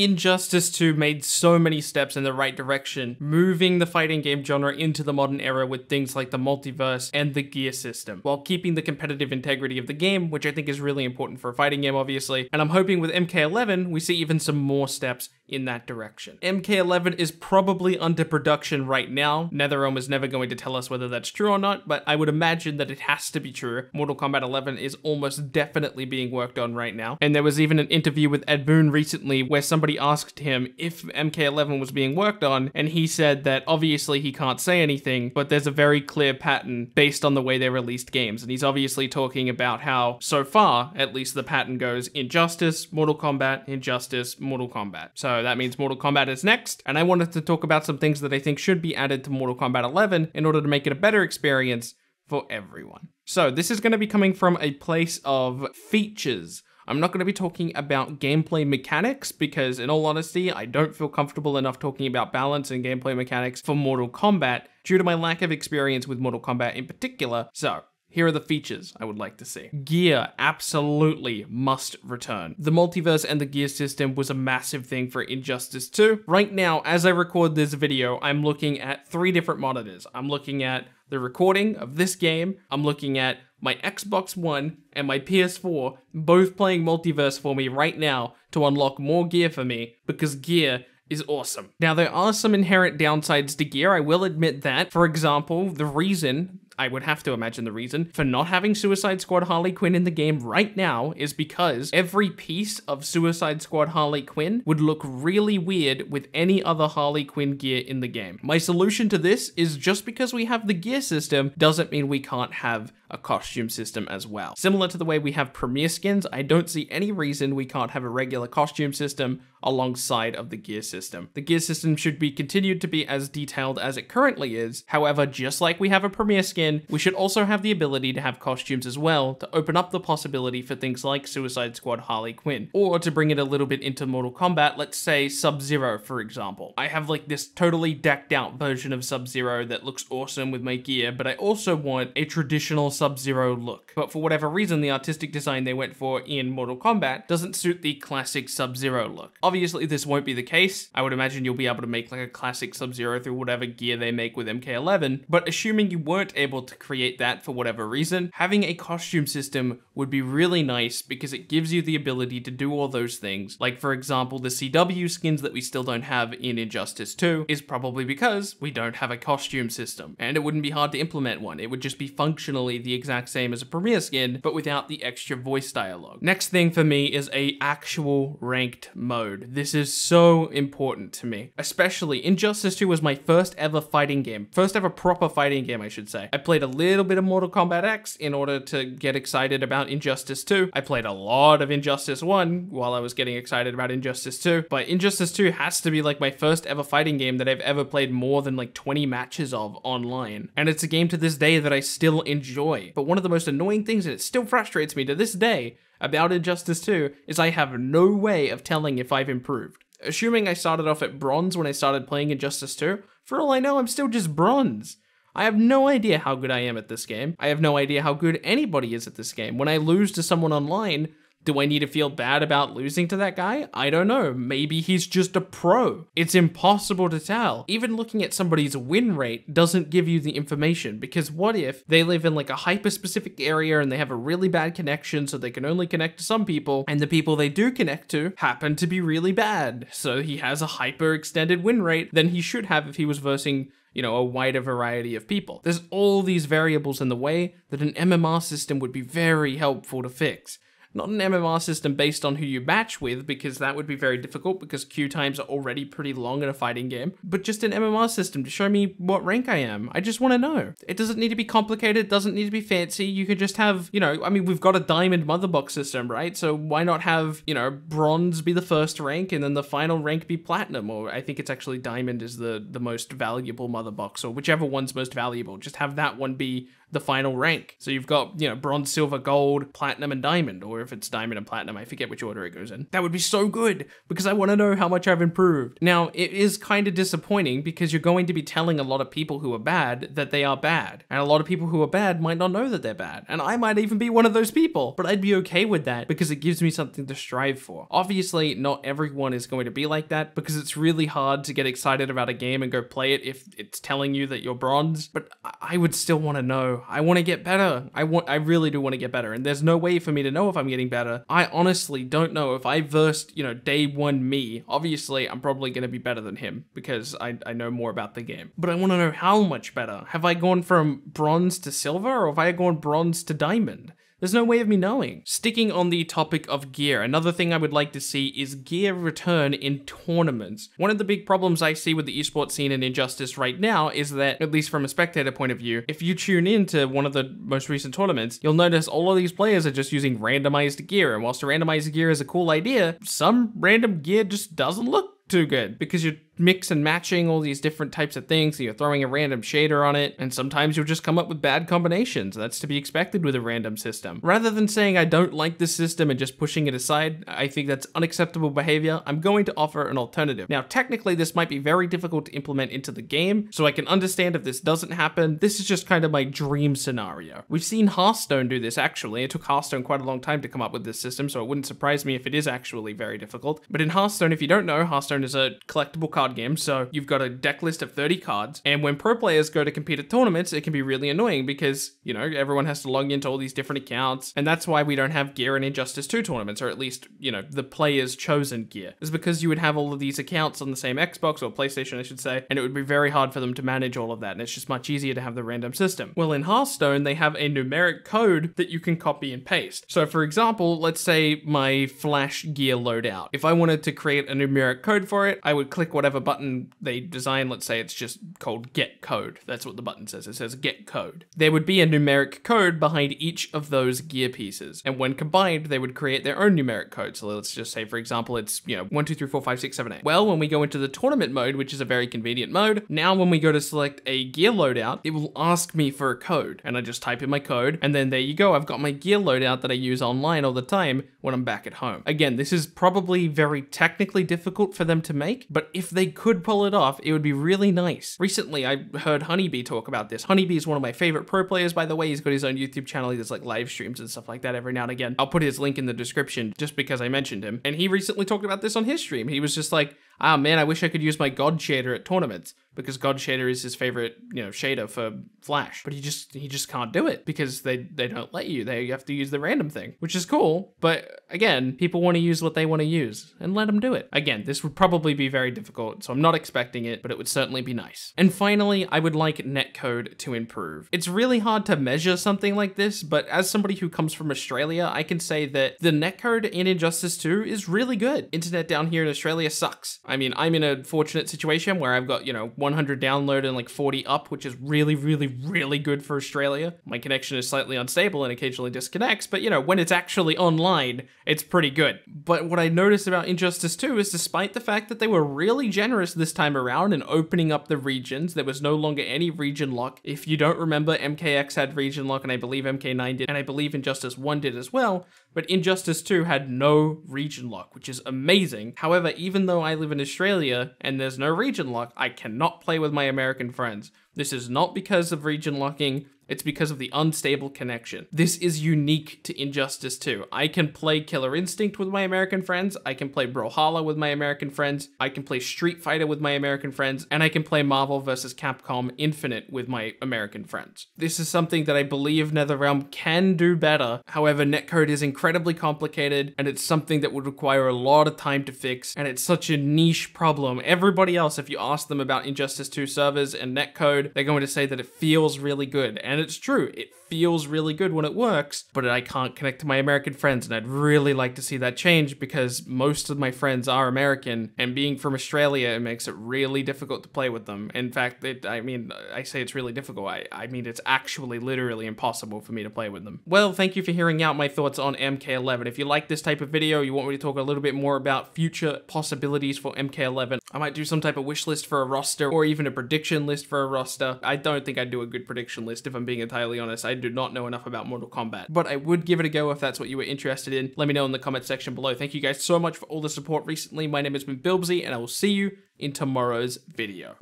Injustice 2 made so many steps in the right direction, moving the fighting game genre into the modern era with things like the multiverse and the gear system, while keeping the competitive integrity of the game, which I think is really important for a fighting game, obviously. And I'm hoping with MK11, we see even some more steps in that direction. MK11 is probably under production right now. NetherRealm is never going to tell us whether that's true or not, but I would imagine that it has to be true. Mortal Kombat 11 is almost definitely being worked on right now. And there was even an interview with Ed Boon recently where somebody asked him if MK11 was being worked on, and he said that obviously he can't say anything, but there's a very clear pattern based on the way they released games. And he's obviously talking about how, so far, at least the pattern goes Injustice, Mortal Kombat, Injustice, Mortal Kombat. So that means Mortal Kombat is next, and I wanted to talk about some things that I think should be added to Mortal Kombat 11 in order to make it a better experience for everyone. So this is going to be coming from a place of features. I'm not going to be talking about gameplay mechanics because, in all honesty, I don't feel comfortable enough talking about balance and gameplay mechanics for Mortal Kombat due to my lack of experience with Mortal Kombat in particular. So here are the features I would like to see. Gear absolutely must return. The multiverse and the gear system was a massive thing for Injustice 2. Right now, as I record this video, I'm looking at 3 different monitors. I'm looking at the recording of this game, I'm looking at my Xbox One and my PS4, both playing multiverse for me right now to unlock more gear for me, because gear is awesome. Now, there are some inherent downsides to gear, I will admit that. For example, the reason, I would have to imagine the reason, for not having Suicide Squad Harley Quinn in the game right now is because every piece of Suicide Squad Harley Quinn would look really weird with any other Harley Quinn gear in the game. My solution to this is just because we have the gear system doesn't mean we can't have a costume system as well. Similar to the way we have Premier skins, I don't see any reason we can't have a regular costume system alongside of the gear system. The gear system should be continued to be as detailed as it currently is. However, just like we have a Premier skin, we should also have the ability to have costumes as well to open up the possibility for things like Suicide Squad Harley Quinn. Or to bring it a little bit into Mortal Kombat, let's say Sub-Zero, for example. I have like this totally decked out version of Sub-Zero that looks awesome with my gear, but I also want a traditional Sub-Zero look. But for whatever reason, the artistic design they went for in Mortal Kombat doesn't suit the classic Sub-Zero look. Obviously, this won't be the case. I would imagine you'll be able to make like a classic Sub-Zero through whatever gear they make with MK11, but assuming you weren't able to create that for whatever reason, having a costume system would be really nice because it gives you the ability to do all those things. Like, for example, the CW skins that we still don't have in Injustice 2 is probably because we don't have a costume system, and it wouldn't be hard to implement one. It would just be functionally the exact same as a Premier skin, but without the extra voice dialogue. Next thing for me is a actual ranked mode. This is so important to me. Especially, Injustice 2 was my first ever fighting game. First ever proper fighting game, I should say. I played a little bit of Mortal Kombat X in order to get excited about Injustice 2. I played a lot of Injustice 1 while I was getting excited about Injustice 2, but Injustice 2 has to be like my first ever fighting game that I've ever played more than like 20 matches of online. And it's a game to this day that I still enjoy. But one of the most annoying things, and it still frustrates me to this day, about Injustice 2 is I have no way of telling if I've improved. Assuming I started off at bronze when I started playing Injustice 2, for all I know, I'm still just bronze. I have no idea how good I am at this game. I have no idea how good anybody is at this game. When I lose to someone online, do I need to feel bad about losing to that guy? I don't know. Maybe he's just a pro. It's impossible to tell. Even looking at somebody's win rate doesn't give you the information, because what if they live in like a hyper-specific area and they have a really bad connection so they can only connect to some people, and the people they do connect to happen to be really bad. So he has a hyper-extended win rate than he should have if he was versing, you know, a wider variety of people. There's all these variables in the way that an MMR system would be very helpful to fix. Not an MMR system based on who you match with, because that would be very difficult because queue times are already pretty long in a fighting game, but just an MMR system to show me what rank I am. I just want to know. It doesn't need to be complicated, it doesn't need to be fancy. You could just have, you know, I mean, we've got a diamond mother box system, right? So why not have, you know, bronze be the first rank and then the final rank be platinum? Or I think it's actually diamond is the most valuable mother box, or whichever one's most valuable. Just have that one be the final rank. So you've got, bronze, silver, gold, platinum, and diamond, or if it's diamond and platinum, I forget which order it goes in. That would be so good because I want to know how much I've improved. Now, it is kind of disappointing because you're going to be telling a lot of people who are bad that they are bad. And a lot of people who are bad might not know that they're bad. And I might even be one of those people, but I'd be okay with that because it gives me something to strive for. Obviously, not everyone is going to be like that because it's really hard to get excited about a game and go play it if it's telling you that you're bronze, but I would still want to know. I want to get better. I really do want to get better, and there's no way for me to know if I'm getting better. I honestly don't know. If I versed, day one me, obviously I'm probably going to be better than him because I know more about the game, but I want to know how much better. Have I gone from bronze to silver, or have I gone bronze to diamond? There's no way of me knowing. Sticking on the topic of gear, another thing I would like to see is gear return in tournaments. One of the big problems I see with the esports scene in Injustice right now is that, at least from a spectator point of view, if you tune into one of the most recent tournaments, you'll notice all of these players are just using randomized gear, and whilst randomized gear is a cool idea, some random gear just doesn't look too good because you're mix and matching all these different types of things, so you're throwing a random shader on it, and sometimes you'll just come up with bad combinations. That's to be expected with a random system. Rather than saying I don't like this system and just pushing it aside, I think that's unacceptable behavior, I'm going to offer an alternative. Now, technically, this might be very difficult to implement into the game, so I can understand if this doesn't happen. This is just kind of my dream scenario. We've seen Hearthstone do this, actually. It took Hearthstone quite a long time to come up with this system, so it wouldn't surprise me if it is actually very difficult. But in Hearthstone, if you don't know, Hearthstone is a collectible card game, so you've got a deck list of 30 cards, and when pro players go to compete at tournaments, it can be really annoying because, everyone has to log into all these different accounts, and that's why we don't have gear in Injustice 2 tournaments, or at least, the player's chosen gear. It's because you would have all of these accounts on the same Xbox, or PlayStation, I should say, and it would be very hard for them to manage all of that, and it's just much easier to have the random system. Well, in Hearthstone, they have a numeric code that you can copy and paste. So, for example, let's say my Flash gear loadout. If I wanted to create a numeric code for it, I would click whatever button they design. Let's say it's just called get code. That's what the button says. It says get code. There would be a numeric code behind each of those gear pieces. And when combined, they would create their own numeric code. So let's just say, for example, it's, 1, 2, 3, 4, 5, 6, 7, 8. Well, when we go into the tournament mode, which is a very convenient mode, now when we go to select a gear loadout, it will ask me for a code. And I just type in my code. And then there you go. I've got my gear loadout that I use online all the time when I'm back at home. Again, this is probably very technically difficult for them to make, but if they could pull it off, it would be really nice. Recently, I heard Honeybee talk about this. Honeybee is one of my favorite pro players, by the way. He's got his own YouTube channel. He does like live streams and stuff like that every now and again. I'll put his link in the description just because I mentioned him. And he recently talked about this on his stream. He was just like, man, I wish I could use my God shader at tournaments, because God shader is his favorite, shader for Flash. But he just can't do it because they don't let you. You have to use the random thing, which is cool. But again, people want to use what they want to use, and let them do it. Again, this would probably be very difficult, so I'm not expecting it, but it would certainly be nice. And finally, I would like netcode to improve. It's really hard to measure something like this, but as somebody who comes from Australia, I can say that the netcode in Injustice 2 is really good. Internet down here in Australia sucks. I mean, I'm in a fortunate situation where I've got, 100 download and like 40 up, which is really, really, really good for Australia. My connection is slightly unstable and occasionally disconnects, but when it's actually online, it's pretty good. But what I noticed about Injustice 2 is despite the fact that they were really generous this time around in opening up the regions, there was no longer any region lock. If you don't remember, MKX had region lock, and I believe MK9 did, and I believe Injustice 1 did as well, but Injustice 2 had no region lock, which is amazing. However, even though I live in Australia and there's no region lock, I cannot play with my American friends. This is not because of region locking, it's because of the unstable connection. This is unique to Injustice 2. I can play Killer Instinct with my American friends, I can play Brawlhalla with my American friends, I can play Street Fighter with my American friends, and I can play Marvel vs. Capcom Infinite with my American friends. This is something that I believe NetherRealm can do better. However, netcode is incredibly complicated, and it's something that would require a lot of time to fix, and it's such a niche problem. Everybody else, if you ask them about Injustice 2 servers and netcode, they're going to say that it feels really good. And it's true, it feels really good when it works, but I can't connect to my American friends, and I'd really like to see that change because most of my friends are American, and being from Australia, it makes it really difficult to play with them. In fact, I say it's really difficult. I mean, it's actually literally impossible for me to play with them. Well, thank you for hearing out my thoughts on MK11. If you like this type of video, you want me to talk a little bit more about future possibilities for MK11, I might do some type of wish list for a roster or even a prediction list for a roster. I don't think I'd do a good prediction list if I'm being entirely honest. I do not know enough about Mortal Kombat, but I would give it a go if that's what you were interested in. Let me know in the comment section below. Thank you guys so much for all the support recently. My name has been Bilbzy, and I will see you in tomorrow's video.